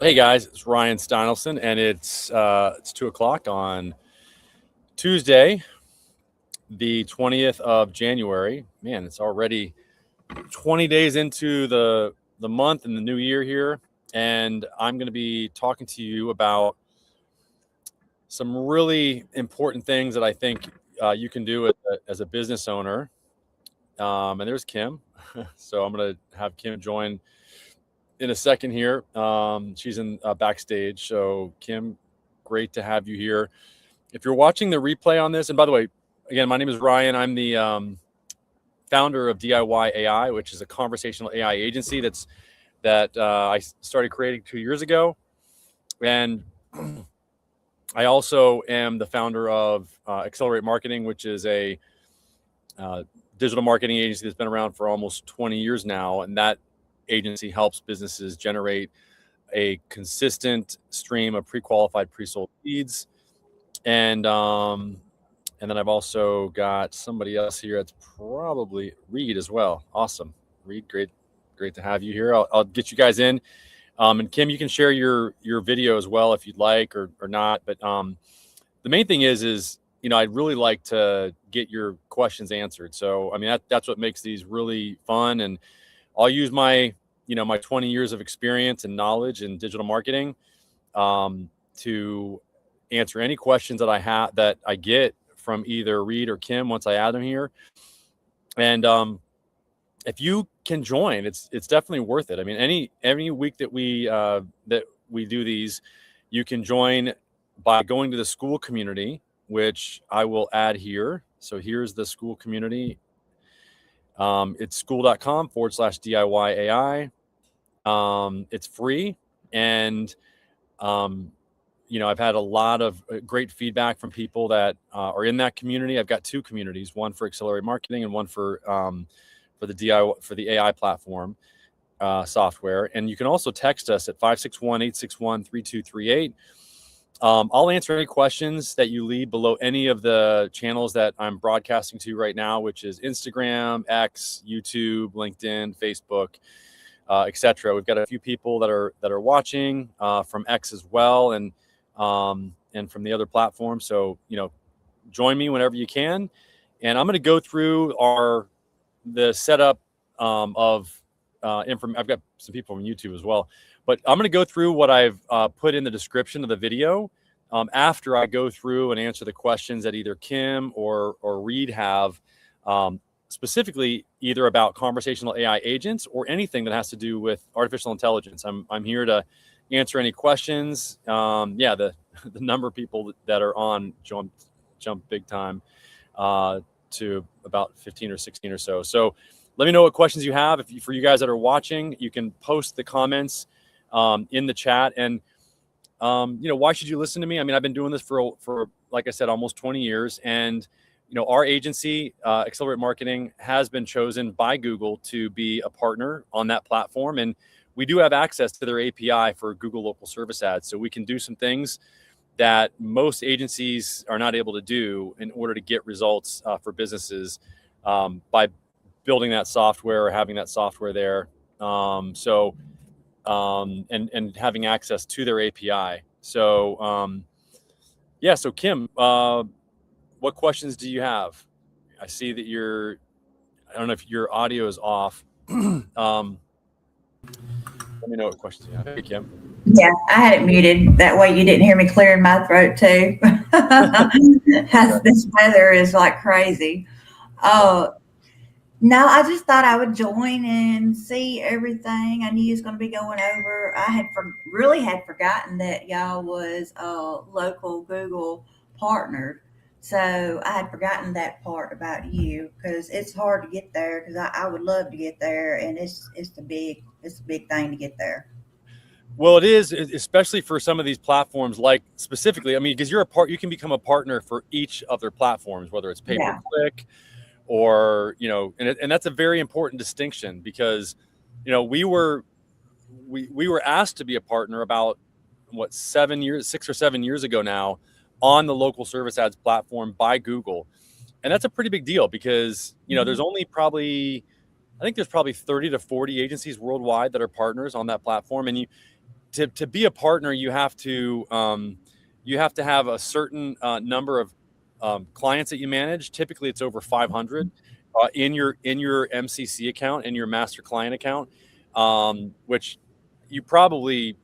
Hey guys, it's Ryan Steinelson, and it's 2 o'clock on Tuesday, the 20th of January. Man, it's already 20 days into the month and the new year here, and I'm going to be talking to you about some really important things that I think you can do as a business owner. And there's Kim, so I'm going to have Kim join in a second here. She's in backstage. So Kim, great to have you here. If you're watching the replay on this, and by the way, again, my name is Ryan. I'm the founder of DIY AI, which is a conversational AI agency that I started creating 2 years ago. And I also am the founder of Accelerate Marketing, which is a digital marketing agency that's been around for almost 20 years now. And that agency helps businesses generate a consistent stream of pre-qualified, pre-sold leads. And then I've also got somebody else here. That's probably Reed as well. Awesome. Reed, great to have you here. I'll get you guys in. And Kim, you can share your video as well if you'd like or not. But the main thing is I'd really like to get your questions answered. So I mean that's what makes these really fun, and I'll use my 20 years of experience and knowledge in digital marketing to answer any questions that I get from either Reed or Kim once I add them here. And if you can join, it's definitely worth it. I mean, any week that we do these, you can join by going to the school community, which I will add here. So here's the school community. It's school.com/DIY AI. It's free, and I've had a lot of great feedback from people that are in that community. I've got two communities, one for Accelerate Marketing and one for the AI platform software. And you can also text us at 561-861-3238. I'll answer any questions that you leave below any of the channels that I'm broadcasting to right now, which is Instagram, X, YouTube, LinkedIn, Facebook, etc. We've got a few people that are watching from X as well, and from the other platforms. So join me whenever you can, and I'm going to go through the setup of information. I've got some people from YouTube as well, but I'm going to go through what I've put in the description of the video after I go through and answer the questions that either Kim or Reed have, specifically either about conversational AI agents or anything that has to do with artificial intelligence. I'm here to answer any questions. The number of people that are on jump big time to about 15 or 16 or so. So let me know what questions you have. For you guys that are watching, you can post the comments in the chat. And why should you listen to me? I mean, I've been doing this for like I said, almost 20 years, and our agency, Accelerate Marketing, has been chosen by Google to be a partner on that platform. And we do have access to their API for Google Local Service Ads. So we can do some things that most agencies are not able to do in order to get results for businesses by building that software or having that software there. And having access to their API. So, so Kim, what questions do you have? I see that I don't know if your audio is off. Let me know what questions you have. Hey, Kim. Yeah, I had it muted. That way you didn't hear me clearing my throat too. This weather is like crazy. No, I just thought I would join and see everything. I knew you was going to be going over. I had really forgotten that y'all was local Google partnered. So I had forgotten that part about you, because it's hard to get there, because I would love to get there, and it's a big thing to get there. Well, it is, especially for some of these platforms, like specifically, I mean, because you can become a partner for each of their platforms, whether it's pay-per-click or, and that's a very important distinction, because, we were asked to be a partner about 6 or 7 years ago now on the local service ads platform by Google. And that's a pretty big deal, because, there's only probably 30 to 40 agencies worldwide that are partners on that platform. And to be a partner, you have to have a certain number of clients that you manage. Typically, it's over 500 in your MCC account, in your master client account, which you probably do.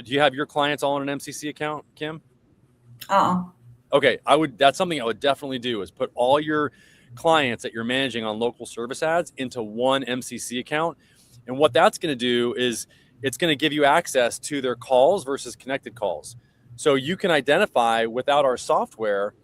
You have your clients all in an MCC account, Kim? Uh-uh. Okay, that's something I would definitely do, is put all your clients that you're managing on local service ads into one MCC account. And what that's going to do is it's going to give you access to their calls versus connected calls. So you can identify, without our software,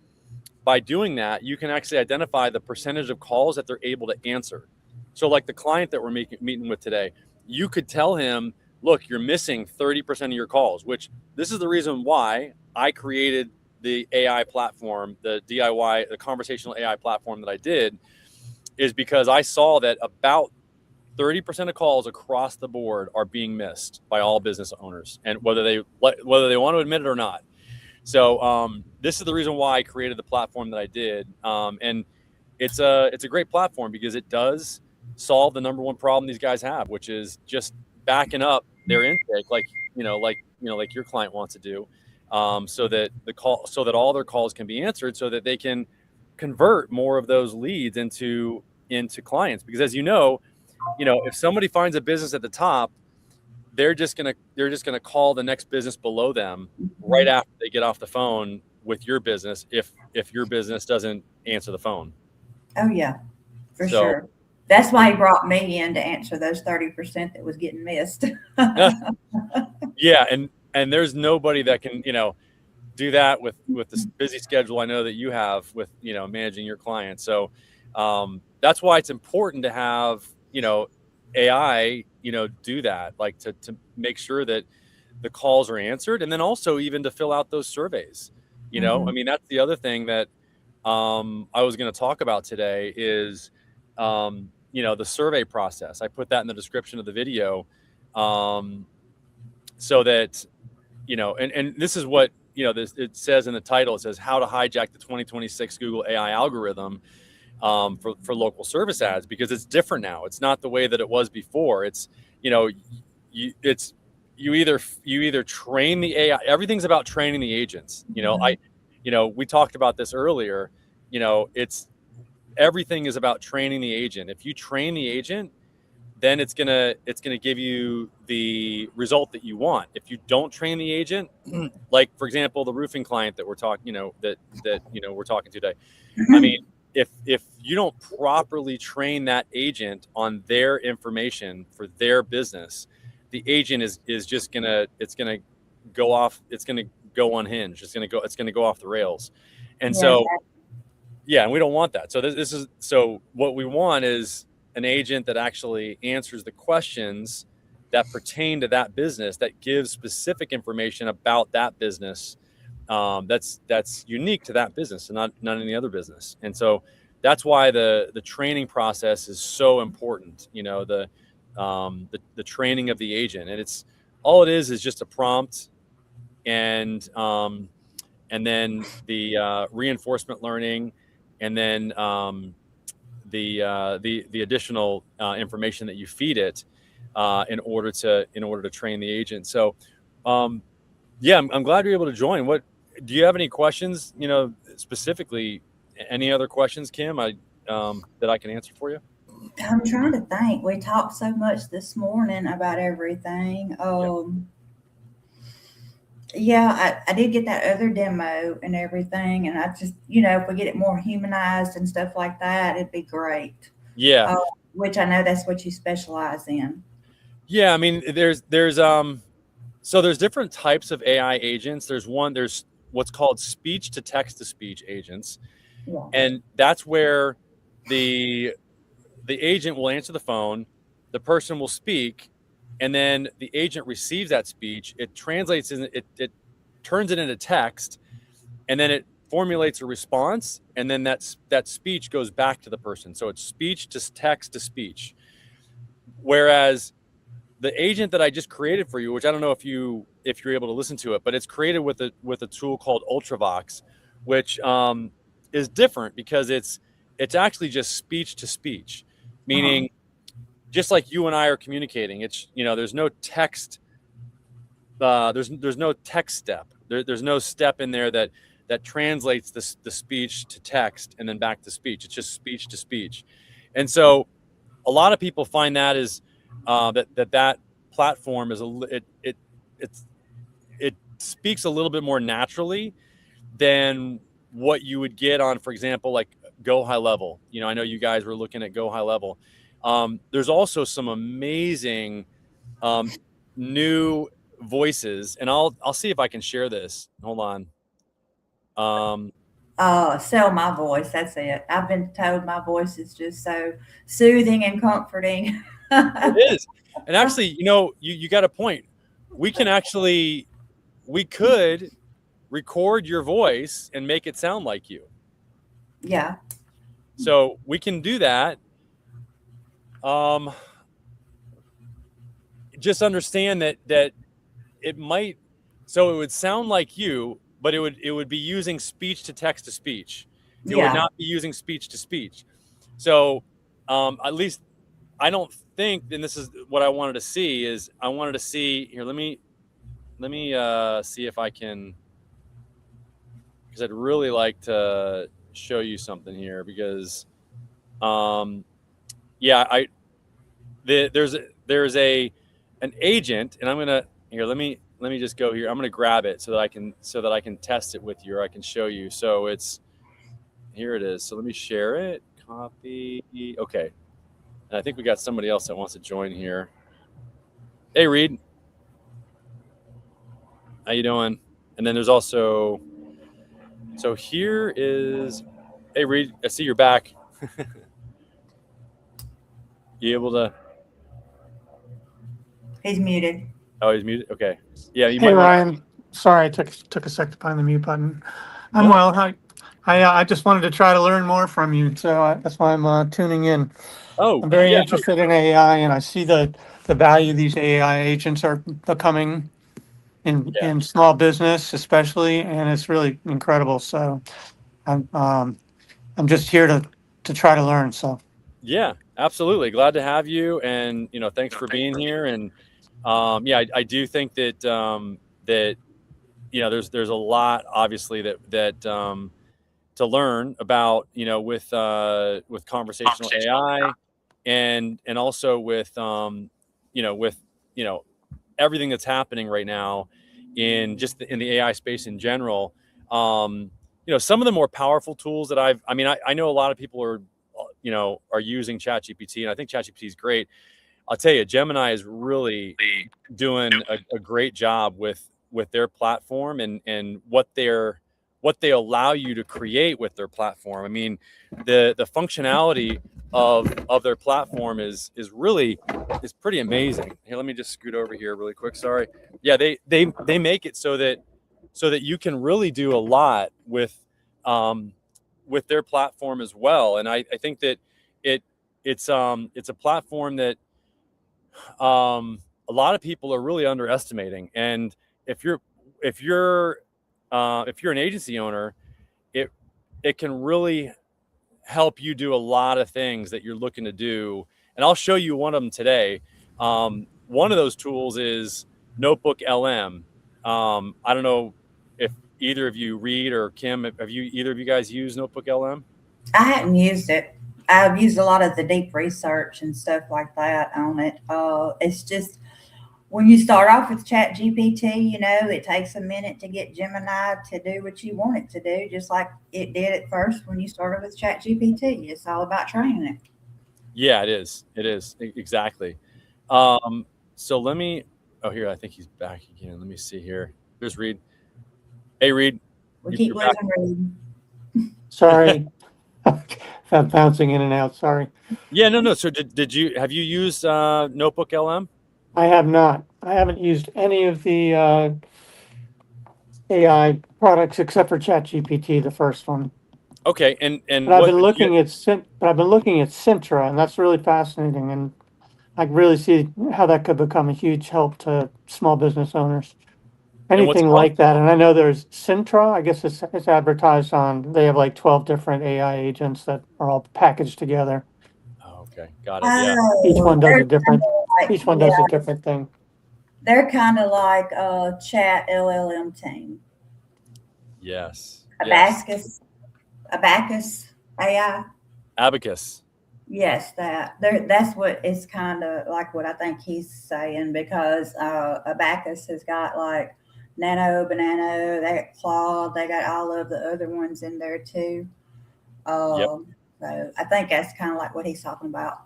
by doing that, you can actually identify the percentage of calls that they're able to answer. So like the client that we're meeting with today, you could tell him, look, you're missing 30% of your calls, which this is the reason why I created the AI platform, the DIY, the conversational AI platform that I did, is because I saw that about 30% of calls across the board are being missed by all business owners, and whether they want to admit it or not. So this is the reason why I created the platform that I did, and it's a great platform because it does solve the number one problem these guys have, which is just backing up their intake, like your client wants to do, so that all their calls can be answered, so that they can convert more of those leads into clients. Because as you know, if somebody finds a business at the top, they're just gonna call the next business below them right after they get off the phone with your business, if your business doesn't answer the phone. Oh yeah, for sure. That's why he brought me in, to answer those 30% that was getting missed. Yeah, and there's nobody that can do that with this busy schedule I know that you have with managing your clients. So that's why it's important to have AI do that, like to make sure that the calls are answered, and then also even to fill out those surveys. I mean, that's the other thing that I was going to talk about today is the survey process. I put that in the description of the video, so that and this is what it says in the title. It says how to hijack the 2026 Google AI algorithm for local service ads, because it's different now. It's not the way that it was before. It's you either train the AI. Everything's about training the agents. We talked about this earlier. Everything is about training the agent. If you train the agent, then it's gonna give you the result that you want. If you don't train the agent, like for example, the roofing client that we're talking, we're talking today. I mean, if you don't properly train that agent on their information for their business, the agent is just gonna go off. It's gonna go unhinged. It's gonna go off the rails. And so, yeah, and we don't want that. So what we want is an agent that actually answers the questions that pertain to that business, that gives specific information about that business, that's unique to that business and not any other business. And so that's why the training process is so important. The training of the agent, and it's all it is just a prompt, and then the reinforcement learning, and then the additional information that you feed it in order to train the agent. So yeah, I'm glad you're able to join. What do you have any questions, specifically? Any other questions, Kim, that I can answer for you? I'm trying to think. We talked so much this morning about everything. Yeah, I did get that other demo and everything, and I just, if we get it more humanized and stuff like that, it'd be great. Yeah. Which I know that's what you specialize in. Yeah, I mean, there's different types of AI agents. There's what's called speech to text to speech agents. Yeah. And that's where the agent will answer the phone, the person will speak, and then the agent receives that speech. It translates it turns it into text, and then it formulates a response, and then that speech goes back to the person. So it's speech to text to speech. Whereas the agent that I just created for you, which I don't know if you're able to listen to it, but it's created with a tool called Ultravox, which is different because it's actually just speech to speech, meaning just like you and I are communicating. It's there's no text there's no text step. There's no step in there that translates the speech to text and then back to speech. It's just speech to speech. And so a lot of people find that is that platform is it speaks a little bit more naturally than what you would get on, for example, like Go High Level. You know, I know you guys were looking at Go High Level. There's also some amazing new voices, and I'll see if I can share this. Hold on. Sell my voice. That's it. I've been told my voice is just so soothing and comforting. It is. And actually, you know, you got a point. We could record your voice and make it sound like you. Yeah. So we can do that. Just understand that it might, so it would sound like you, but it would be using speech to text to speech. It would not be using speech to speech. So at least I don't think, and this is what I wanted to see, is I wanted to see here. Let me see if I can, because I'd really like to show you something here, because yeah, there's an agent, and I'm gonna, here, let me just go here. I'm gonna grab it so that I can test it with you, or I can show you. So it's, here it is. So let me share it. Copy. Okay. And I think we got somebody else that wants to join here. Hey, Reed. How you doing? And then there's also, so here is, hey, Reed, I see you're back. You able to? He's muted. Oh, he's muted. Okay. Yeah. You Hey might Ryan, sorry I took a sec to find the mute button. I'm well. I just wanted to try to learn more from you, so that's why I'm tuning in. Oh, I'm very yeah. interested in AI, and I see the value these AI agents are becoming in small business, especially, and it's really incredible. So I'm just here to try to learn. So Yeah, absolutely. Glad to have you, and you know, thanks for being here. And yeah, I do think that that you know, there's a lot, obviously, that to learn about, you know, with conversational AI, and also with you know, everything that's happening right now in just in the AI space in general. You know, some of the more powerful tools that I know a lot of people are, you know, are using ChatGPT, and I think ChatGPT is great. I'll tell you, Gemini is really doing a great job with their platform, and what they allow you to create with their platform. I mean, the functionality of their platform is pretty amazing. Here, let me just scoot over here really quick. Sorry. Yeah, they make it so that you can really do a lot with their platform as well. And I think that it's a platform that a lot of people are really underestimating. And if you're an agency owner, it can really help you do a lot of things that you're looking to do. And I'll show you one of them today. One of those tools is Notebook LM. I don't know if either of you, Reed or Kim, have either of you guys used Notebook LM? I hadn't used it. I've used a lot of the deep research and stuff like that on it. It's just, when you start off with Chat GPT, you know, it takes a minute to get Gemini to do what you want it to do, just like it did at first when you started with Chat GPT. It's all about training it. Yeah, it is. It is. Exactly. So let me, oh, here, I think he's back again. Let me see here. There's Reed. Hey, Reed. We keep losing Reed. sorry, I'm bouncing in and out. Sorry. Yeah, no. So have you used Notebook LM? I have not. I haven't used any of the AI products except for ChatGPT, the first one. Okay, and But I've been looking at Cintra, and that's really fascinating, and I really see how that could become a huge help to small business owners. Anything like that. And I know there's Cintra. I guess it's advertised on. They have like 12 different AI agents that are all packaged together. Oh, okay, got it. Yeah. Each one does a different. Each one does a different thing. They're kind of like a chat LLM team. Yes. Abacus AI. Abacus. Yes, that's what it's kind of like what I think he's saying because Abacus has got like Nano, Banano, they got Claude, they got all of the other ones in there too. Yep. So I think that's kind of like what he's talking about.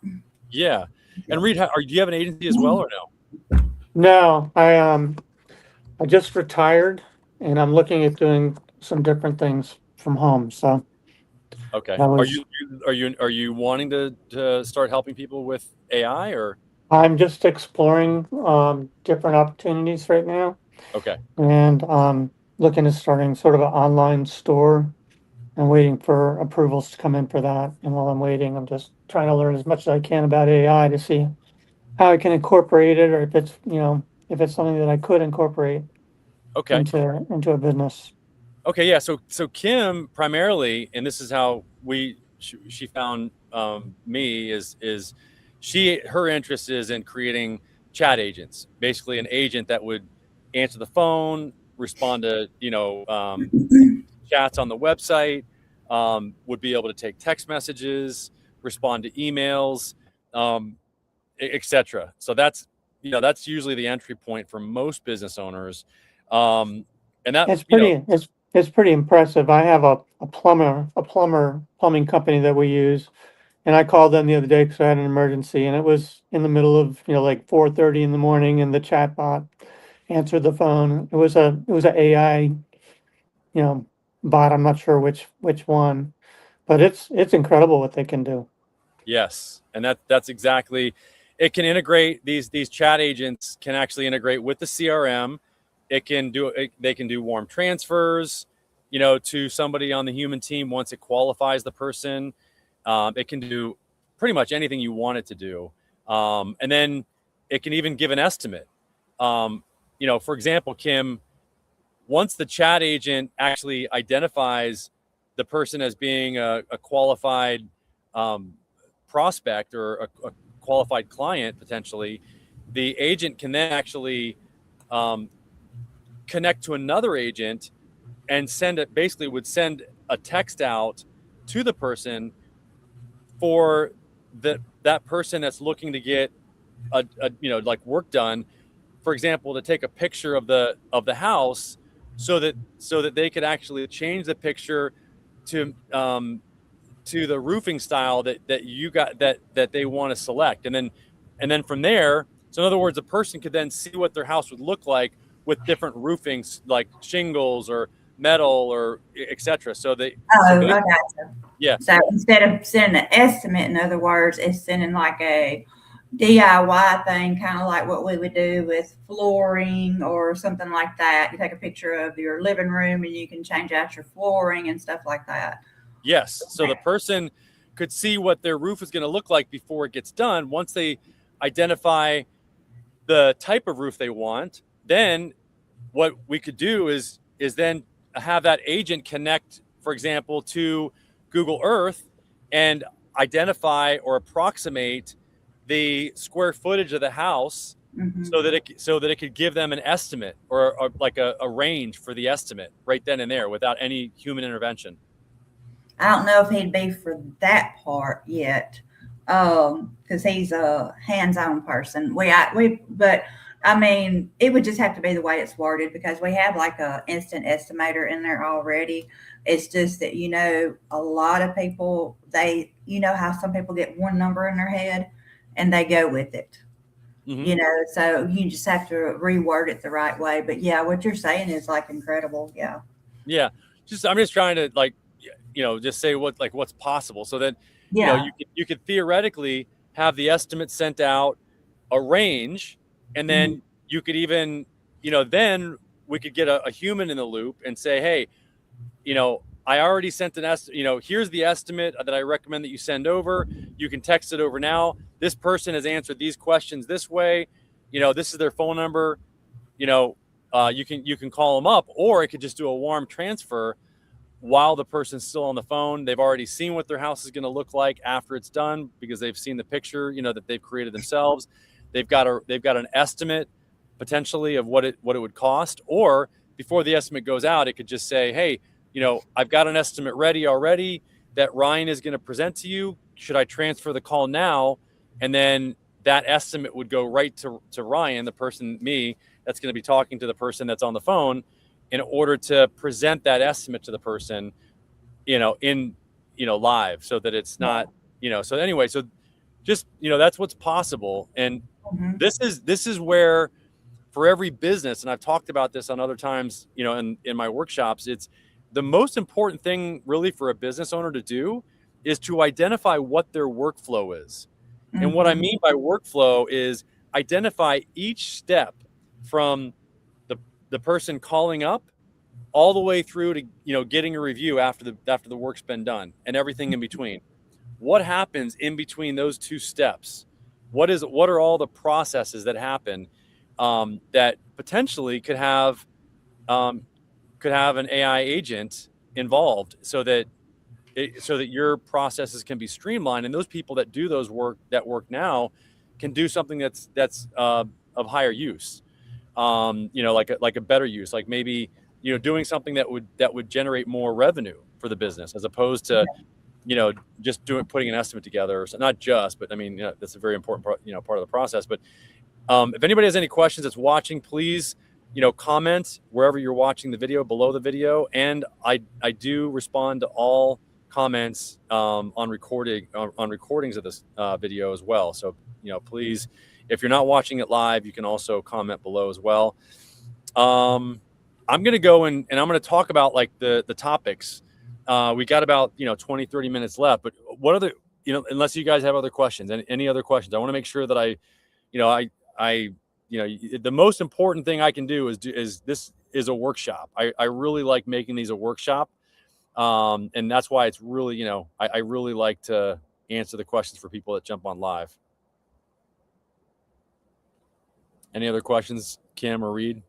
Yeah. And Reed, do you have an agency as well or no? No, I just retired and I'm looking at doing some different things from home. So Okay. that Are was, you wanting to start helping people with AI or? I'm just exploring different opportunities right now Okay. and looking at starting sort of an online store and waiting for approvals to come in for that. And while I'm waiting, I'm just trying to learn as much as I can about AI to see how I can incorporate it or if it's, if it's something that I could incorporate Okay. into a business. Okay. Yeah. So Kim primarily, and this is how she found me is her interest is in creating chat agents, basically an agent that would answer the phone, respond to chats on the website, would be able to take text messages, respond to emails, etc. So that's usually the entry point for most business owners, and that It's pretty, it's pretty impressive. I have a plumbing company that we use. And I called them the other day because I had an emergency and it was in the middle of, like 4:30 in the morning and the chatbot answered the phone. It was a AI, bot. I'm not sure which one, but it's incredible what they can do. Yes, and that's exactly. It can integrate these chat agents can actually integrate with the CRM. They can do warm transfers, to somebody on the human team once it qualifies the person. It can do pretty much anything you want it to do, and then it can even give an estimate. For example, Kim, once the chat agent actually identifies the person as being a qualified prospect or a qualified client potentially, the agent can then actually connect to another agent and would send a text out to the person for that person that's looking to get like work done, for example, to take a picture of the house so that they could actually change the picture to the roofing style that you got that they want to select, and then from there, so in other words, a person could then see what their house would look like with different roofings like shingles or metal or etc. So Oh, I got you. yeah. So instead of sending an estimate, in other words, it's sending like a DIY thing, kind of like what we would do with flooring or something like that. You take a picture of your living room and you can change out your flooring and stuff like that. Yes. So the person could see what their roof is going to look like before it gets done. Once they identify the type of roof they want, then what we could do is then have that agent connect, for example, to Google Earth and identify or approximate the square footage of the house Mm-hmm. so that it could give them an estimate or like a range for the estimate right then and there without any human intervention. I don't know if he'd be for that part yet, because he's a hands-on person. But I mean, it would just have to be the way it's worded because we have like a instant estimator in there already. It's just that a lot of people how some people get one number in their head and they go with it. Mm-hmm. So you just have to reword it the right way. But yeah, what you're saying is like incredible. Yeah. Yeah. I'm just trying to just say what's possible. So that, Yeah. you could theoretically have the estimate sent out, a range, and then you could even, then we could get a human in the loop and say, hey, I already sent an estimate, here's the estimate that I recommend that you send over. You can text it over now. This person has answered these questions this way. This is their phone number. You can call them up, or it could just do a warm transfer while the person's still on the phone. They've already seen what their house is going to look like after it's done because they've seen the picture, that they've created themselves. They've got an estimate potentially of what it would cost, or before the estimate goes out, it could just say, hey, I've got an estimate ready already that Ryan is going to present to you. Should I transfer the call now? And then that estimate would go right to Ryan, the person, me, that's going to be talking to the person that's on the phone, in order to present that estimate to the person, in live, so that it's not, so anyway, so just, that's what's possible. And Mhm. this is where, for every business, and I've talked about this on other times, in my workshops, it's the most important thing really for a business owner to do is to identify what their workflow is. And what I mean by workflow is identify each step from the person calling up all the way through to, getting a review after the work's been done, and everything in between. What happens in between those two steps? What are all the processes that happen, that potentially could have an AI agent involved, so that your processes can be streamlined, and those people that do that work now can do something that's of higher use, like a better use, like maybe, doing something that would generate more revenue for the business, as opposed to, just putting an estimate together. So not just, but I mean, that's a very important part, part of the process. But if anybody has any questions that's watching, please, comment wherever you're watching the video, below the video. And I do respond to all comments on recordings of this video as well. So, please, if you're not watching it live, you can also comment below as well. I'm going to go and I'm going to talk about like the topics. We got about, 20, 30 minutes left, but what other, unless you guys have other questions, any other questions, I want to make sure that the most important thing I can do is this is a workshop. I really like making these a workshop. And that's why it's really, I really like to answer the questions for people that jump on live. Any other questions, Kim or Reed?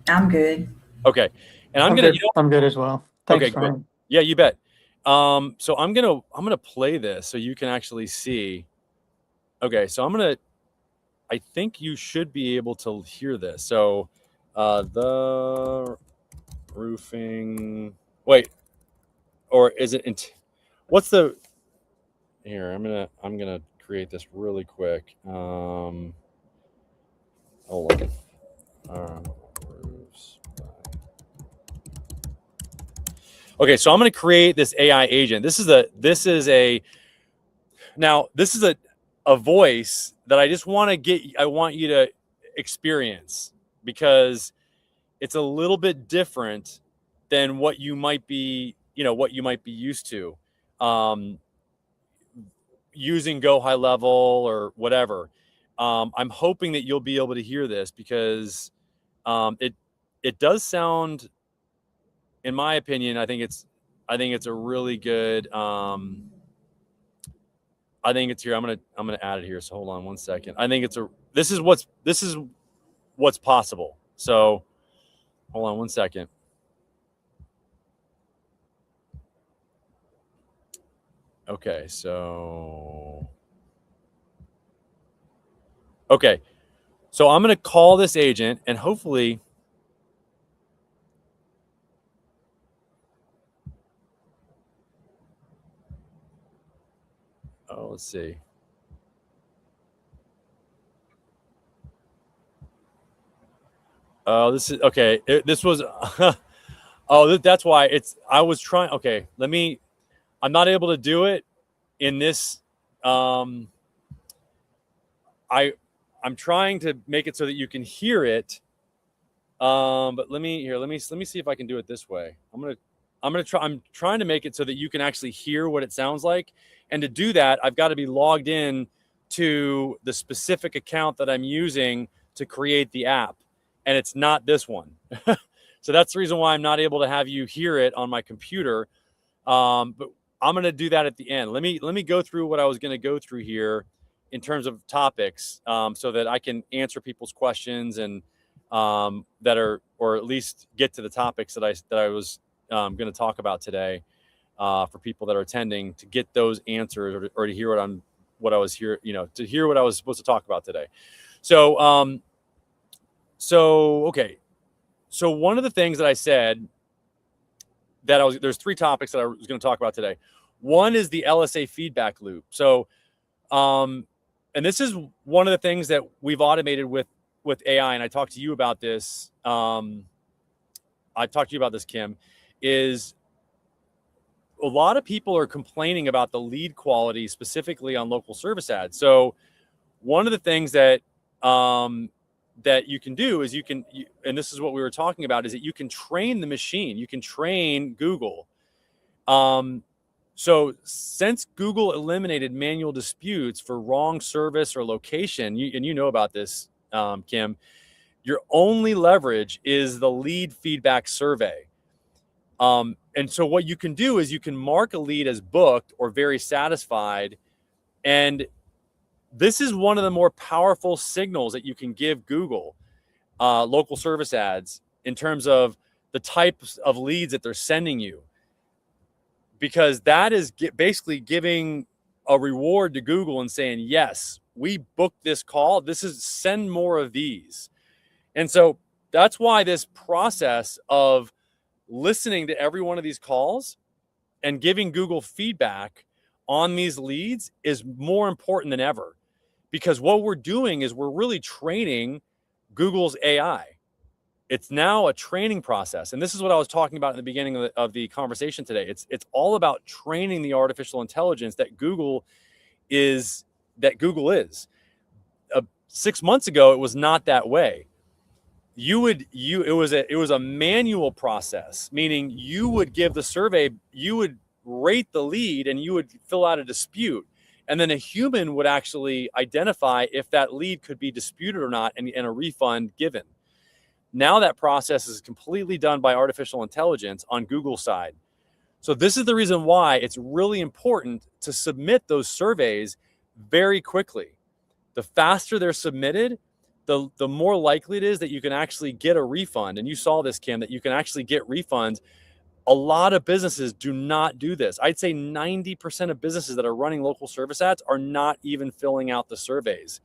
I'm good. Okay. And I'm good as well. Thanks, okay, Ryan. good. Yeah, you bet. So I'm gonna play this so you can actually see. Okay, so I think you should be able to hear this. So the roofing, wait, or is it what's the, here, I'm gonna create this really quick. Hold on. Roofs. Okay, so I'm going to create this AI agent. This is a voice that I want you to experience, because it's a little bit different than what you might be used to, using Go High Level or whatever. I'm hoping that you'll be able to hear this, because it does sound, in my opinion, I think it's a really good. I think it's here. I'm gonna add it here. So hold on one second. I think this is what's possible. So hold on one second. Okay, so I'm gonna call this agent, and hopefully. Oh, let's see. Oh, this is okay. This was. Oh, that's why I was trying. Okay, I'm not able to do it in this. I'm trying to make it so that you can hear it. But let me see if I can do it this way. I'm trying to make it so that you can actually hear what it sounds like. And to do that, I've got to be logged in to the specific account that I'm using to create the app. And it's not this one. So that's the reason why I'm not able to have you hear it on my computer. But I'm going to do that at the end. Let me go through what I was going to go through here in terms of topics, so that I can answer people's questions and that are, or at least get to the topics that I was going to talk about today, for people that are attending, to get those answers, or to hear what I'm what I was here, to hear what I was supposed to talk about today. So, okay. So one of the things that I said there's 3 topics that I was going to talk about today. One is the LSA feedback loop. So, and this is one of the things that we've automated with AI. And I talked to you about this. Kim, is a lot of people are complaining about the lead quality specifically on local service ads. So one of the things that that you can do is and this is what we were talking about, is that you can train the machine. You can train Google. So since Google eliminated manual disputes for wrong service or location, and you know about this, Kim, your only leverage is the lead feedback survey. And so what you can do is you can mark a lead as booked or very satisfied. And this is one of the more powerful signals that you can give Google local service ads in terms of the types of leads that they're sending you, because that is basically giving a reward to Google and saying, yes, we booked this call. Send more of these. And so that's why this process of listening to every one of these calls and giving Google feedback on these leads is more important than ever. Because what we're doing is we're really training Google's AI. It's now a training process. And this is what I was talking about in the beginning of the conversation today. It's all about training the artificial intelligence that Google is. 6 months ago, it was not that way. It was a manual process, meaning you would give the survey, you would rate the lead, and you would fill out a dispute. And then a human would actually identify if that lead could be disputed or not, and a refund given. Now that process is completely done by artificial intelligence on Google's side. So this is the reason why it's really important to submit those surveys very quickly. The faster they're submitted, the more likely it is that you can actually get a refund. And you saw this, Kim, that you can actually get refunds. A lot of businesses do not do this. I'd say 90% of businesses that are running local service ads are not even filling out the surveys.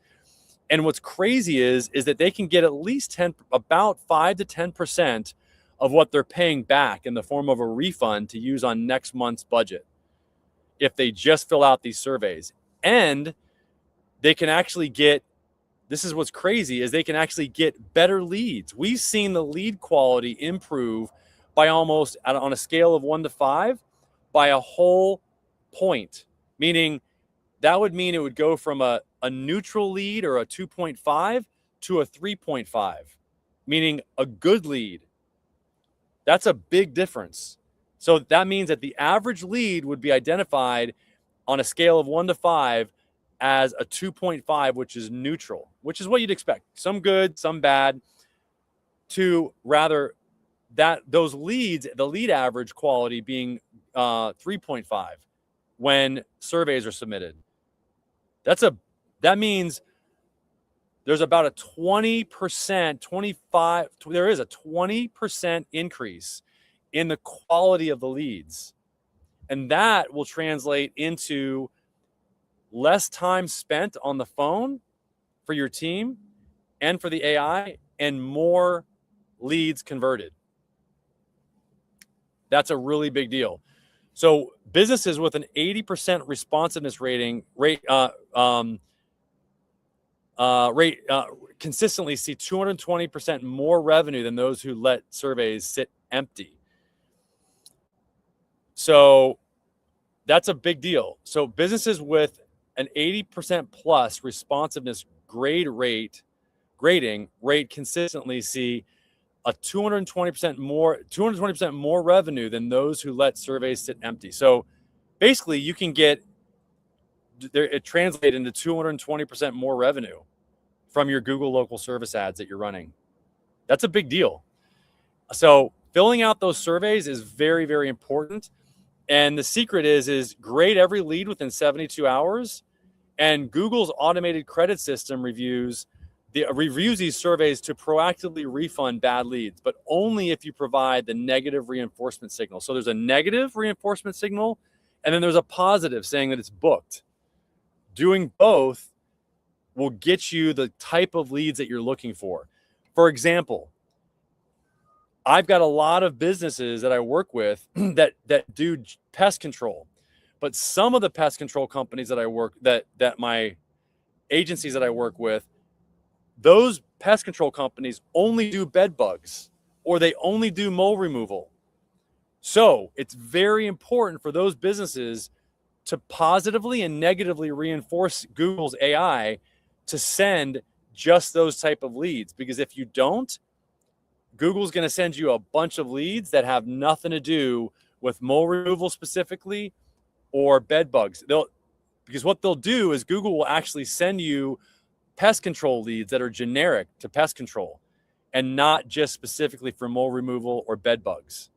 And what's crazy is that they can get at least about 5 to 10% of what they're paying back in the form of a refund to use on next month's budget if they just fill out these surveys. And they can actually get, this is what's crazy, is they can actually get better leads. We've seen the lead quality improve by almost, on a scale of 1 to 5, by a whole point. Meaning that would mean it would go from a neutral lead or a 2.5 to a 3.5, meaning a good lead. That's a big difference. So that means that the average lead would be identified on a scale of 1 to 5 as a 2.5, which is neutral, which is what you'd expect. Some good, some bad, to rather that those leads, the lead average quality being 3.5 when surveys are submitted. That means there's about a 20%, 25, there is a 20% increase in the quality of the leads. And that will translate into less time spent on the phone for your team and for the AI, and more leads converted. That's a really big deal. So businesses with an 80% responsiveness rate consistently see 220% more revenue than those who let surveys sit empty. So that's a big deal. So businesses with an 80% plus responsiveness grading rate consistently see a 220% more revenue than those who let surveys sit empty. So basically you can get it translated into 220% more revenue from your Google local service ads that you're running. That's a big deal. So filling out those surveys is very, very important. And the secret is grade every lead within 72 hours. And Google's automated credit system reviews these surveys to proactively refund bad leads, but only if you provide the negative reinforcement signal. So there's a negative reinforcement signal, and then there's a positive saying that it's booked. doing both will get you the type of leads that you're looking for. For example, I've got a lot of businesses that I work with that do pest control, but some of the pest control companies that my agencies that I work with, those pest control companies only do bed bugs or they only do mole removal. So it's very important for those businesses to positively and negatively reinforce Google's AI to send just those type of leads. Because if you don't, Google's going to send you a bunch of leads that have nothing to do with mole removal specifically or bed bugs. Because what they'll do is Google will actually send you pest control leads that are generic to pest control and not just specifically for mole removal or bed bugs.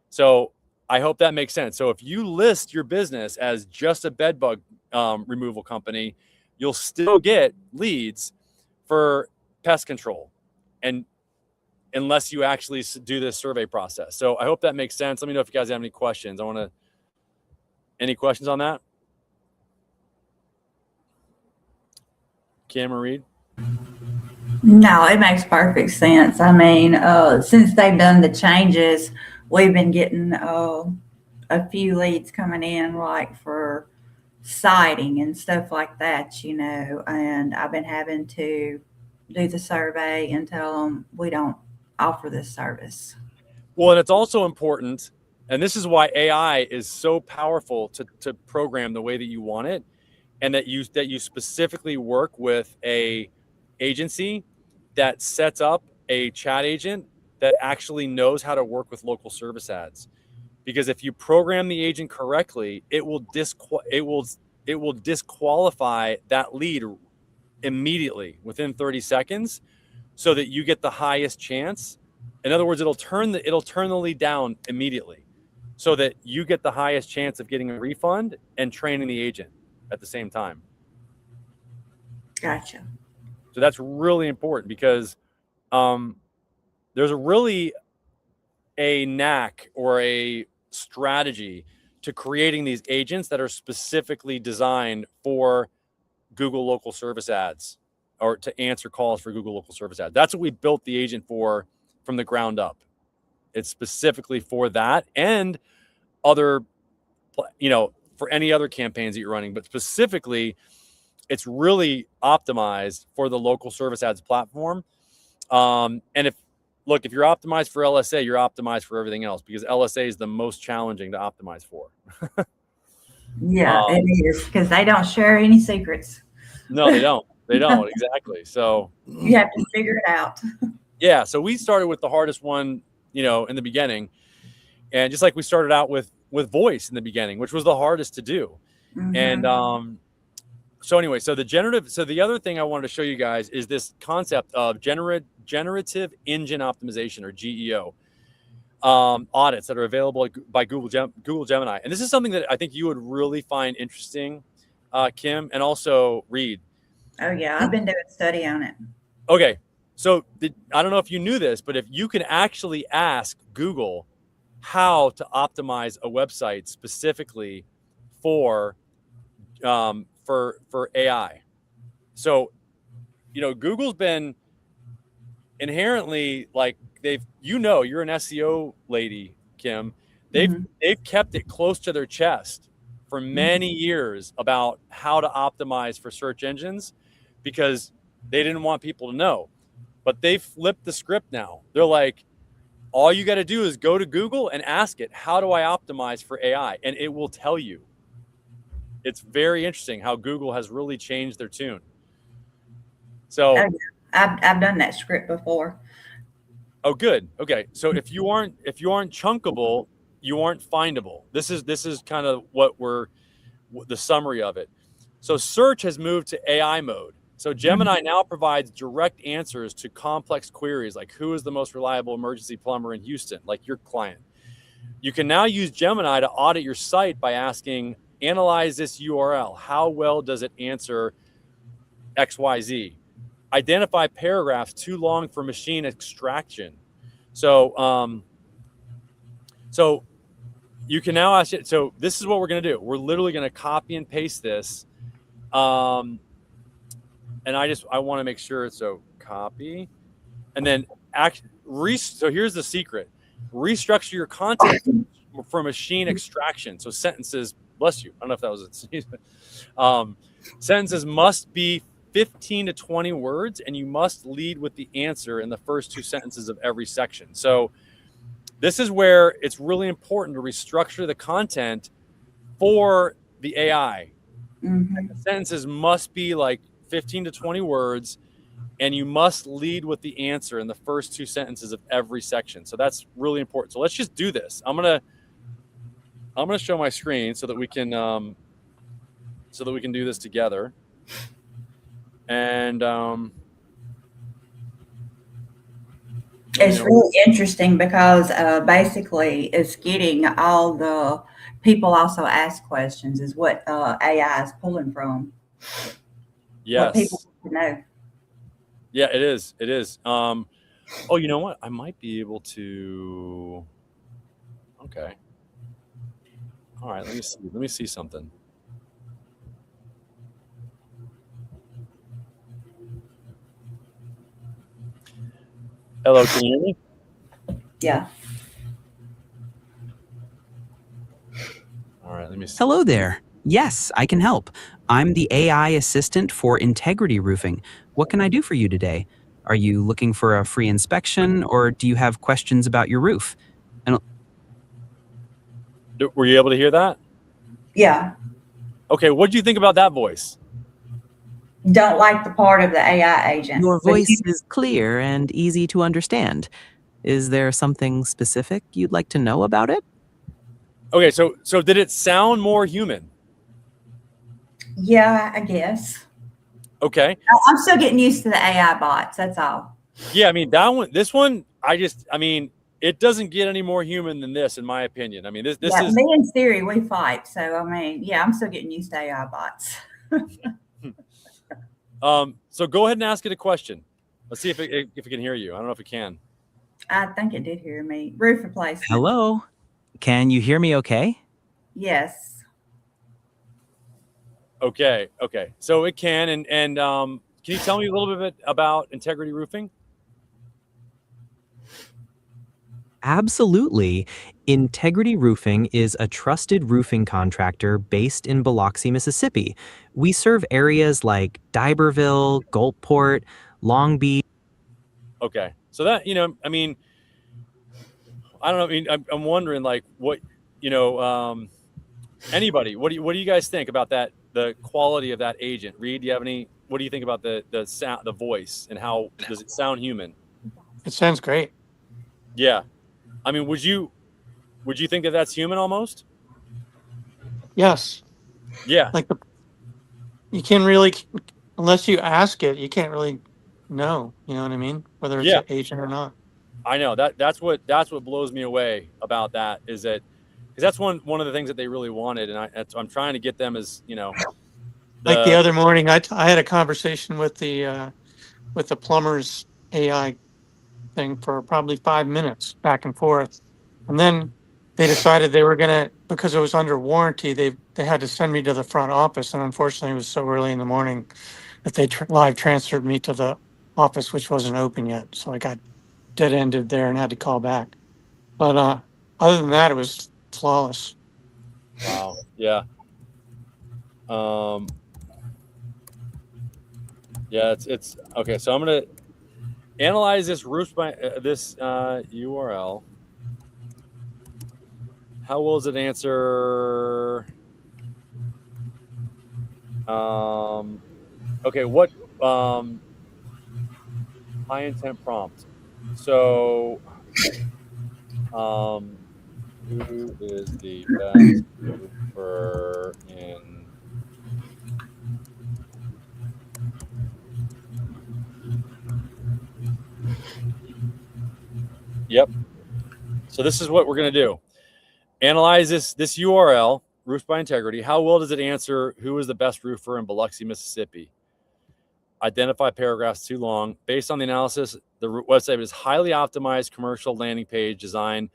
So I hope that makes sense. So if you list your business as just a bed bug removal company, you'll still get leads for pest control, and unless you actually do this survey process. So I hope that makes sense. Let me know if you guys have any questions. Any questions on that? Cameron Reed? No, it makes perfect sense. I mean, since they've done the changes, we've been getting a few leads coming in, like for siding and stuff like that, and I've been having to do the survey and tell them we don't offer this service. Well, and it's also important, and this is why AI is so powerful to program the way that you want it, and that you specifically work with a agency that sets up a chat agent that actually knows how to work with local service ads. Because if you program the agent correctly, it will disqualify that lead immediately within 30 seconds so that you get the highest chance. In other words, it'll turn the lead down immediately so that you get the highest chance of getting a refund and training the agent at the same time. Gotcha. So that's really important because there's a knack or a strategy to creating these agents that are specifically designed for Google local service ads or to answer calls for Google local service ads. That's what we built the agent for from the ground up. It's specifically for that and other, for any other campaigns that you're running, but specifically it's really optimized for the local service ads platform. And if you're optimized for LSA, you're optimized for everything else because LSA is the most challenging to optimize for. Yeah, it is because they don't share any secrets. No, they don't. They don't. Exactly. So you have to figure it out. Yeah. So we started with the hardest one, in the beginning. And just like we started out with voice in the beginning, which was the hardest to do. Mm-hmm. And so anyway, so the other thing I wanted to show you guys is this concept of generative engine optimization, or GEO, audits that are available by Google Gemini. And this is something that I think you would really find interesting, Kim, and also Reed. Oh yeah, I've been doing a study on it. Okay, so I don't know if you knew this, but if you can actually ask Google how to optimize a website specifically for AI. So, Google's been inherently like you're an SEO lady, Kim. They've kept it close to their chest for many years about how to optimize for search engines because they didn't want people to know. But they flipped the script now. They're like, all you got to do is go to Google and ask it, how do I optimize for AI? And it will tell you. It's very interesting how Google has really changed their tune. So I've done that script before. Oh, good. Okay. So if you aren't chunkable, you aren't findable. This is kind of the summary of it. So search has moved to AI mode. So Gemini now provides direct answers to complex queries like who is the most reliable emergency plumber in Houston, like your client. You can now use Gemini to audit your site by asking, analyze this URL. How well does it answer XYZ? Identify paragraphs too long for machine extraction. So you can now ask it. So this is what we're going to do. We're literally going to copy and paste this And I want to make sure. So copy, and then so here's the secret: restructure your content for machine extraction. So sentences, bless you. I don't know if that was it. Sentences must be 15 to 20 words, and you must lead with the answer in the first 2 sentences of every section. So this is where it's really important to restructure the content for the AI. Mm-hmm. The sentences must be like 15 to 20 words, and you must lead with the answer in the first 2 sentences of every section. So that's really important. So let's just do this. I'm gonna show my screen so that we can do this together. And it's really interesting because basically it's getting all the people also ask questions is what AI is pulling from. yes, What people want to know. yeah, it is. It is. Oh, you know what? I might be able to. Okay. All right. Let me see. Let me see something. Hello, can you hear me? Yeah. All right. Let me see. Hello there. Yes, I can help. I'm the AI assistant for Integrity Roofing. What can I do for you today? Are you looking for a free inspection, or do you have questions about your roof? Were you able to hear that? Yeah. Okay. What do you think about that voice? Don't like the part of the AI agent. Your voice is clear and easy to understand. Is there something specific you'd like to know about it? Okay. So did it sound more human? Yeah, I guess. Okay. I'm still getting used to the AI bots. That's all. Yeah. I mean, this one, it doesn't get any more human than this, in my opinion. I mean, this Yeah, is. me and Siri, we fight. So, I mean, yeah, I'm still getting used to AI bots. So go ahead and ask it a question. Let's see if it can hear you. I don't know if it can. I think it did hear me. Roof replacement. Hello? Can you hear me okay? Yes. Okay. So it can, and can you tell me a little bit about Integrity Roofing? Absolutely. Integrity Roofing is a trusted roofing contractor based in Biloxi, Mississippi. We serve areas like D'Iberville, Gulfport, Long Beach. Okay. So that, I mean, I don't know. I mean, I'm wondering, like, what, anybody, what do you guys think about that? The quality of that agent, Reed. Do you have any? What do you think about the sound, the voice, and how does it sound human? It sounds great. Yeah. I mean, would you think that that's human almost? Yes. Yeah. Like you can really, unless you ask it, you can't really know. You know what I mean? Whether it's an agent or not. I know that's what blows me away about that, is that because that's one of the things that they really wanted, and I'm trying to get them as Like the other morning, I had a conversation with the plumber's AI thing for probably 5 minutes back and forth, and then they decided they were gonna, because it was under warranty, they had to send me to the front office, and unfortunately it was so early in the morning that they live transferred me to the office, which wasn't open yet, so I got dead ended there and had to call back. But other than that, it was flawless. Wow. Yeah. Yeah. It's okay. So I'm gonna analyze this roof by this URL. How well does it answer? Okay. What high intent prompt? So, who is the best roofer in? Yep. So this is what we're going to do. Analyze this URL, Roof by Integrity. How well does it answer who is the best roofer in Biloxi, Mississippi? Identify paragraphs too long. Based on the analysis, the website is highly optimized commercial landing page designed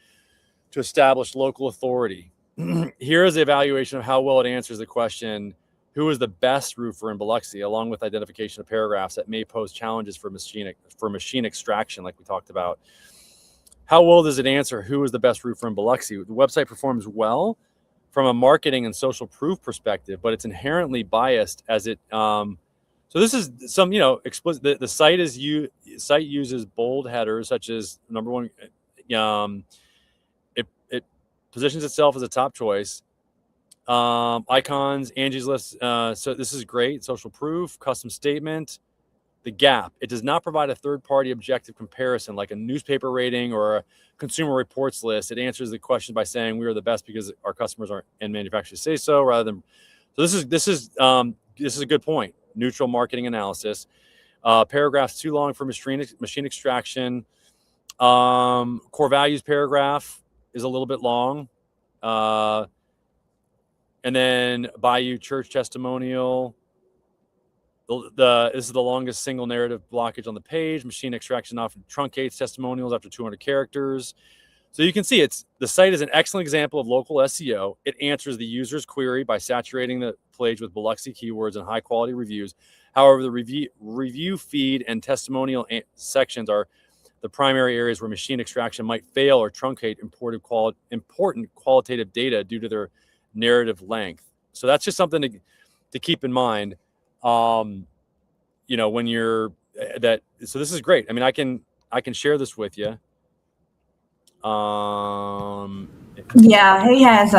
to establish local authority. Here is the evaluation of how well it answers the question, who is the best roofer in Biloxi, along with identification of paragraphs that may pose challenges for machine extraction, like we talked about. How well does it answer who is the best roofer in Biloxi? The website performs well from a marketing and social proof perspective, but it's inherently biased as it. So this is some, explicit. The site site uses bold headers such as number one. It positions itself as a top choice. Icons, Angie's List. So this is great. Social proof, custom statement. The gap. It does not provide a third-party objective comparison like a newspaper rating or a consumer reports list. It answers the question by saying we are the best because our customers and manufacturers say so, rather than. So this is a good point. Neutral marketing analysis. Paragraphs too long for machine extraction. Core values paragraph is a little bit long. And then Bayou Church testimonial. This is the longest single narrative blockage on the page. Machine extraction often truncates testimonials after 200 characters. So you can see the site is an excellent example of local SEO. It answers the user's query by saturating the page with Biloxi keywords and high quality reviews. However, the review feed and testimonial sections are the primary areas where machine extraction might fail or truncate important qualitative data due to their narrative length. So that's just something to keep in mind. When you're that. So this is great. I mean, I can share this with you. Yeah, he has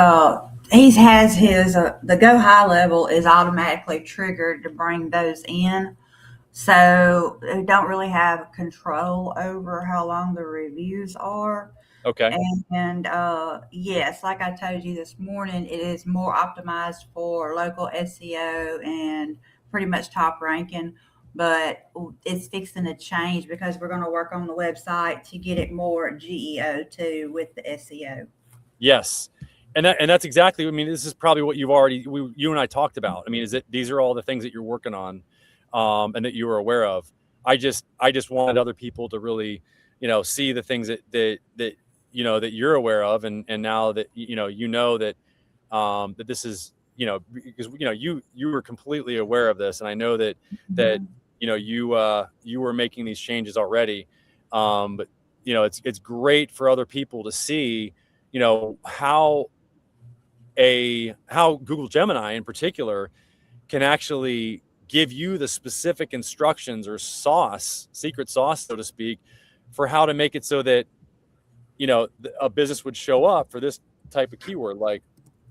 his the go high level is automatically triggered to bring those in, so they don't really have control over how long the reviews are. Okay. And yes, like I told you this morning, it is more optimized for local SEO and pretty much top ranking, but it's fixing to change because we're going to work on the website to get it more GEO too with the SEO. Yes. And that's exactly, I mean, this is probably what you and I talked about. I mean, these are all the things that you're working on, and that you were aware of. I just wanted other people to really, see the things that that you're aware of. And now that, that, that this is, because, you were completely aware of this. And I know that, you were making these changes already. But, it's great for other people to see, how Google Gemini in particular can actually give you the specific instructions or secret sauce, so to speak, for how to make it so that, a business would show up for this type of keyword, like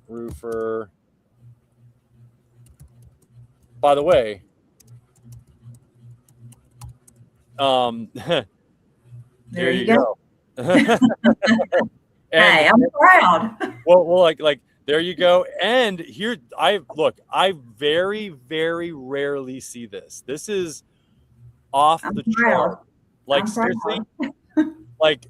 roofer. By the way, there you go. Hey, I'm proud. Well, like there you go. And here, I very, very rarely see this. This is off the chart. Like, seriously, like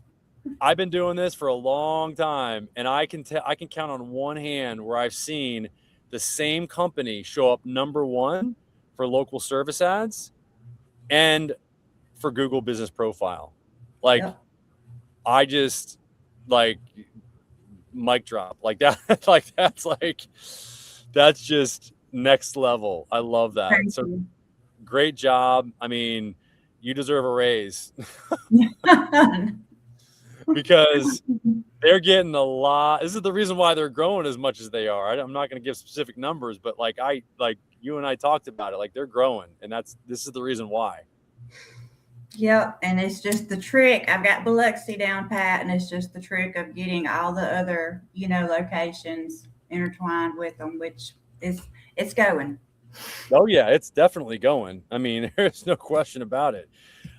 I've been doing this for a long time, and I can count on one hand where I've seen the same company show up number one for local service ads and for Google Business Profile. Like, yeah. I just like mic drop like that. That's just next level. I love that. Thank you. Great job. I mean, you deserve a raise because they're getting a lot. This is the reason why they're growing as much as they are. I'm not going to give specific numbers, but you and I talked about it. Like, they're growing, and this is the reason why. Yep, and it's just the trick. I've got Biloxi down pat, and it's just the trick of getting all the other, locations intertwined with them, which it's going. Oh yeah, it's definitely going. I mean, there's no question about it.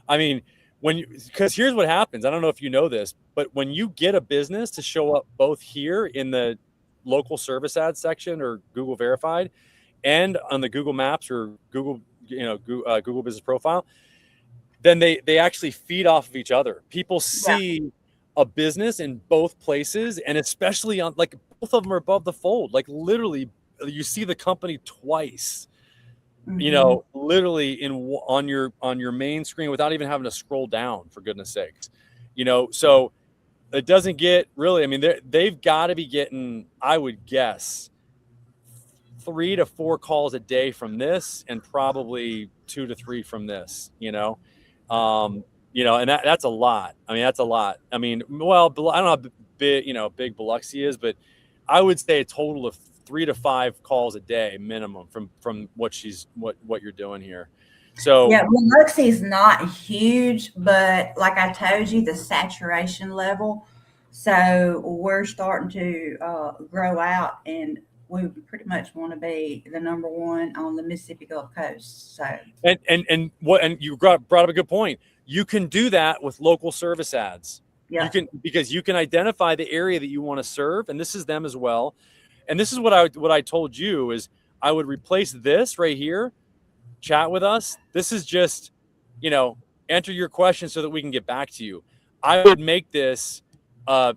I mean, because here's what happens. I don't know if you know this, but when you get a business to show up both here in the local service ad section or Google Verified, and on the Google Maps or Google, Google Business Profile, then they actually feed off of each other. People see a business in both places, and especially on, like, both of them are above the fold. Like, literally, you see the company twice. Mm-hmm. Literally on your main screen without even having to scroll down, for goodness sakes. So it doesn't get really. I mean, they've got to be getting, I would guess, 3 to 4 calls a day from this, and probably 2 to 3 from this, and that's a lot. I mean, that's a lot. I mean, well, I don't know how big Biloxi is, but I would say a total of 3 to 5 calls a day minimum from what you're doing here. So yeah, Biloxi is not huge, but like I told you, the saturation level. So we're starting to grow out, and we pretty much want to be the number one on the Mississippi Gulf Coast. So and you brought up a good point. You can do that with local service ads. yeah, Because you can identify the area that you want to serve, and this is them as well. And this is what I told you is I would replace this right here, chat with us. This is just, enter your question so that we can get back to you. I would make this, a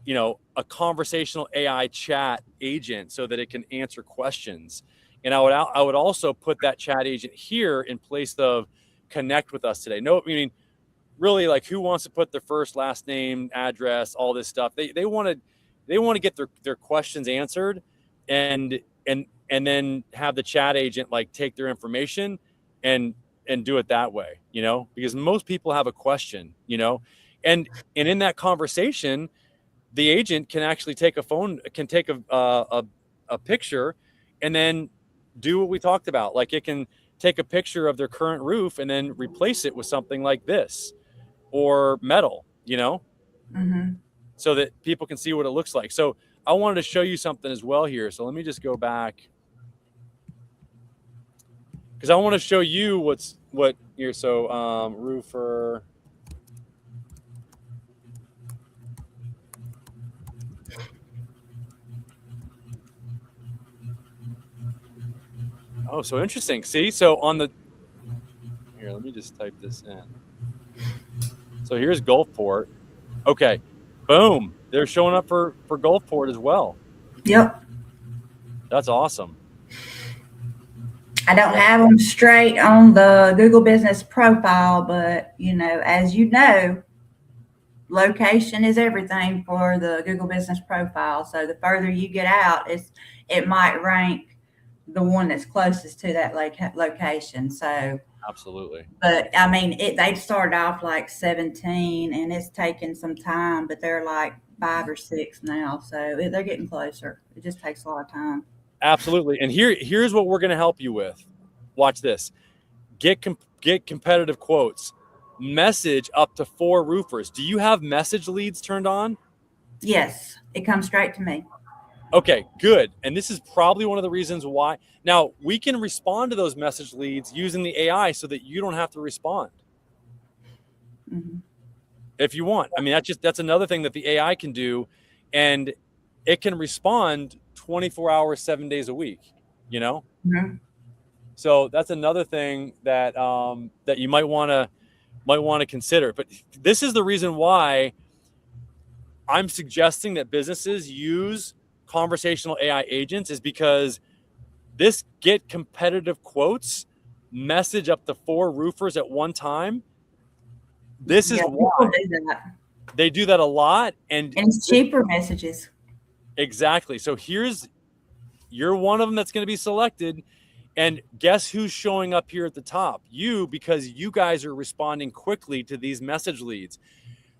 conversational AI chat agent so that it can answer questions. And I would also put that chat agent here in place of connect with us today. No, I mean, really, like, who wants to put their first, last name, address, all this stuff? They want to get their questions answered, and then have the chat agent like take their information and do it that way, because most people have a question, and in that conversation, the agent can actually take a picture and then do what we talked about. Like, it can take a picture of their current roof and then replace it with something like this or metal, mm-hmm. so that people can see what it looks like. So I wanted to show you something as well here. So let me just go back, because I want to show you what here. So roofer. Oh, so interesting. See, so here, let me just type this in. So here's Gulfport. Okay, boom. They're showing up for Gulfport as well. Yep. That's awesome. I don't have them straight on the Google Business Profile, but as you know, location is everything for the Google Business Profile. So the further you get out, it might rank the one that's closest to that location. So absolutely. But I mean, they started off like 17, and it's taken some time, but they're like 5 or 6 now. So they're getting closer. It just takes a lot of time. Absolutely. And here's what we're going to help you with. Watch this. Get competitive quotes. Message up to 4 roofers. Do you have message leads turned on? Yes, it comes straight to me. Okay, good. And this is probably one of the reasons why. Now, we can respond to those message leads using the AI so that you don't have to respond. Mm-hmm. If you want. I mean, that's another thing that the AI can do, and it can respond 24 hours, 7 days a week, Mm-hmm. So that's another thing that that you might want to consider. But this is the reason why I'm suggesting that businesses use conversational AI agents, is because this get competitive quotes message up to 4 roofers at one time. This is why they do that a lot, and it's cheaper messages. Exactly. So you're one of them that's going to be selected. And guess who's showing up here at the top? You, because you guys are responding quickly to these message leads.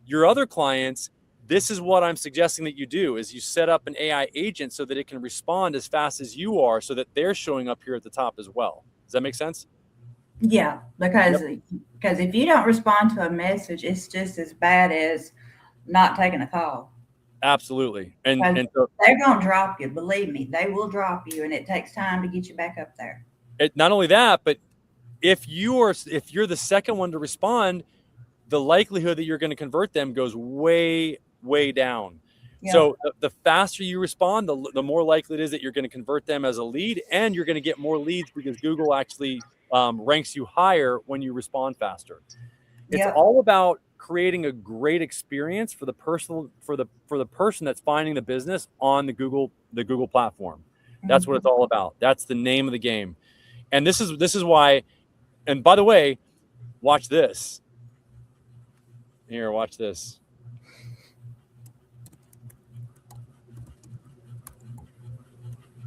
Your other clients, this is what I'm suggesting that you do, is you set up an AI agent so that it can respond as fast as you are, so that they're showing up here at the top as well. Does that make sense? Yeah, because if you don't respond to a message, it's just as bad as not taking a call. Absolutely. And so they're going to drop you. Believe me, they will drop you, and it takes time to get you back up there. Not only that, but if you're the second one to respond, the likelihood that you're going to convert them goes way, way down. Yeah. So the faster you respond, the more likely it is that you're going to convert them as a lead, and you're going to get more leads because Google actually ranks you higher when you respond faster. It's all about creating a great experience for the person that's finding the business on the Google platform. That's what it's all about. That's the name of the game. And this is why. And by the way, watch this. Here, watch this.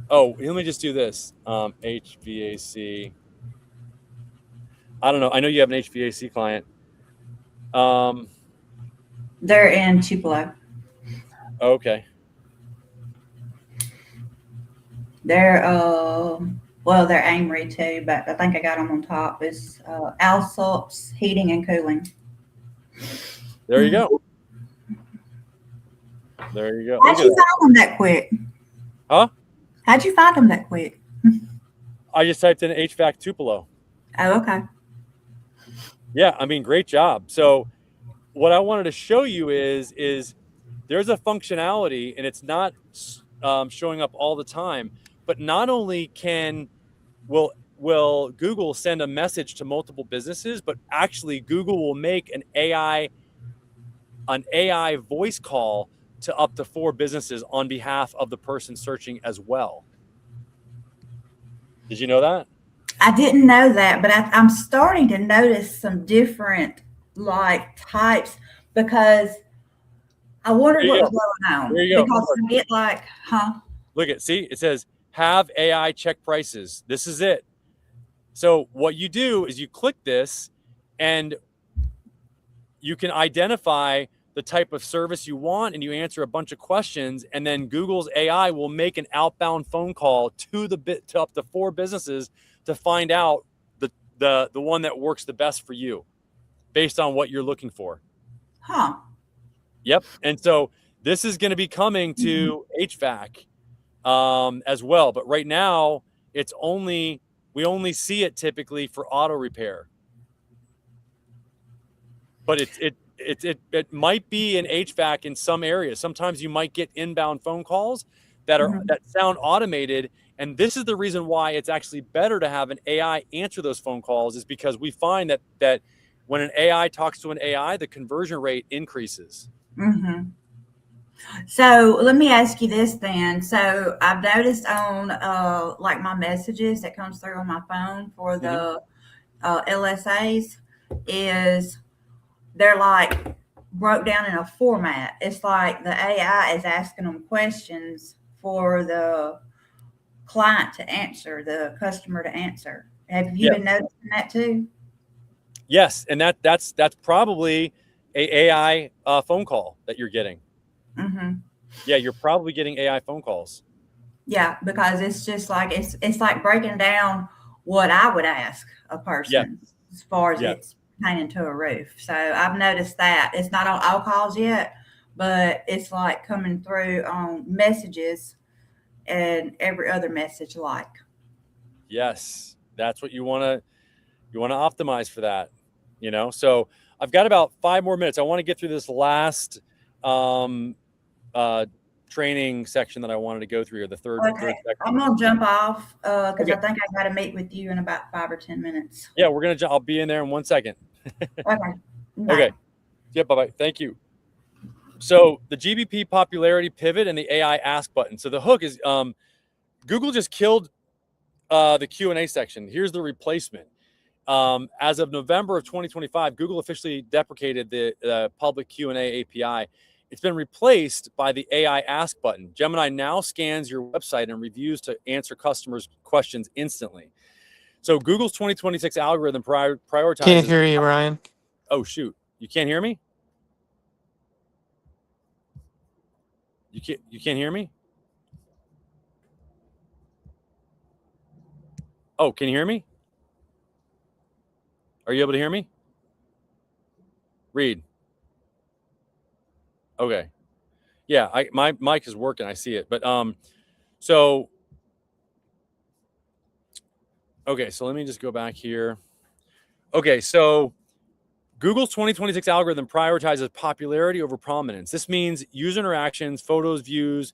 Oh, let me just do this. HVAC. I don't know. I know you have an HVAC client. They're in Tupelo. Okay. They're well, they're Amory too, but I think I got them on top. Is Alsop's Heating and Cooling. There you go. There you go. How'd you find them that quick? Huh? How'd you find them that quick? I just typed in HVAC Tupelo. Oh, okay. Yeah, I mean, great job. So what I wanted to show you is there's a functionality, and it's not showing up all the time, but not only will Google send a message to multiple businesses, but actually Google will make an AI voice call to up to 4 businesses on behalf of the person searching as well. Did you know that? I didn't know that, but I'm starting to notice some different like types because I wondered what was going on. There you go. Because I get like, Look at, see, it says have AI check prices. This is it. So what you do is you click this and you can identify the type of service you want, and you answer a bunch of questions, and then Google's AI will make an outbound phone call to up to 4 businesses to find out the one that works the best for you based on what you're looking for. Yep. And so this is going to be coming to HVAC as well, but right now we only see it typically for auto repair. But it might be in HVAC in some areas. Sometimes you might get inbound phone calls that sound automated, and this is the reason why it's actually better to have an AI answer those phone calls, is because we find that when an AI talks to an AI, the conversion rate increases. Mm-hmm. So let me ask you this then. So I've noticed on like my messages that comes through on my phone for the LSAs is they're like broke down in a format. It's like the AI is asking them questions for the client to answer, the customer to answer. Have you been noticing that too? Yes, and that's probably a AI phone call that you're getting. Mm-hmm. Yeah, you're probably getting AI phone calls. Yeah, because it's just like it's like breaking down what I would ask a person as far as it's pertaining to a roof. So I've noticed that it's not on all calls yet, but it's like coming through on messages and every other message like. Yes, that's what you want to optimize for that, So I've got about 5 more minutes. I want to get through this last training section that I wanted to go through here, the third section. I'm gonna jump off because I think I got to meet with you in about 5 or 10 minutes. Yeah, I'll be in there in 1 second. Okay. Bye. Okay. Yeah, bye-bye. Thank you. So the GBP popularity pivot and the AI ask button. So the hook is Google just killed the Q&A section. Here's the replacement. As of November of 2025, Google officially deprecated the public Q&A API. It's been replaced by the AI ask button. Gemini now scans your website and reviews to answer customers' questions instantly. So Google's 2026 algorithm prioritizes... Can't hear you, Ryan. Oh, shoot. You can't hear me? You can't hear me? Oh, can you hear me? Are you able to hear me? Reed. Okay. Yeah, my mic is working. I see it. But so okay, so let me just go back here. Okay, so Google's 2026 algorithm prioritizes popularity over prominence. This means user interactions, photos, views,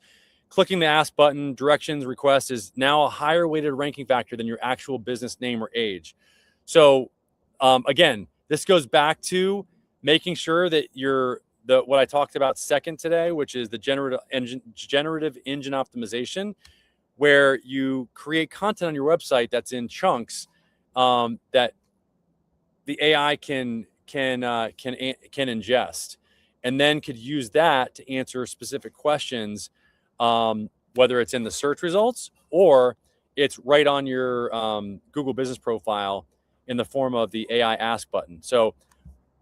clicking the ask button, directions, request is now a higher weighted ranking factor than your actual business name or age. So again, this goes back to making sure that what I talked about second today, which is the generative engine optimization, where you create content on your website that's in chunks that the AI can ingest, and then could use that to answer specific questions, whether it's in the search results or it's right on your Google business profile in the form of the AI Ask button. So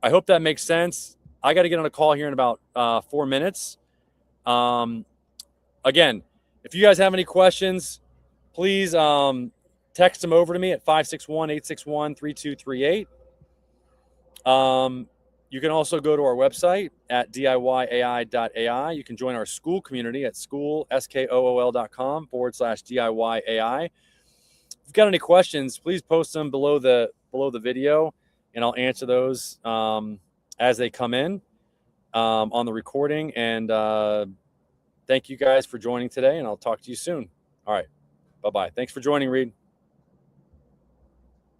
I hope that makes sense. I got to get on a call here in about 4 minutes. Again, if you guys have any questions, please text them over to me at 561-861-3238. You can also go to our website at DIYAI.ai. You can join our school community at skool.com/DIYAI. If you've got any questions, please post them below the video, and I'll answer those as they come in on the recording. And thank you guys for joining today, and I'll talk to you soon. All right. Bye-bye. Thanks for joining, Reed.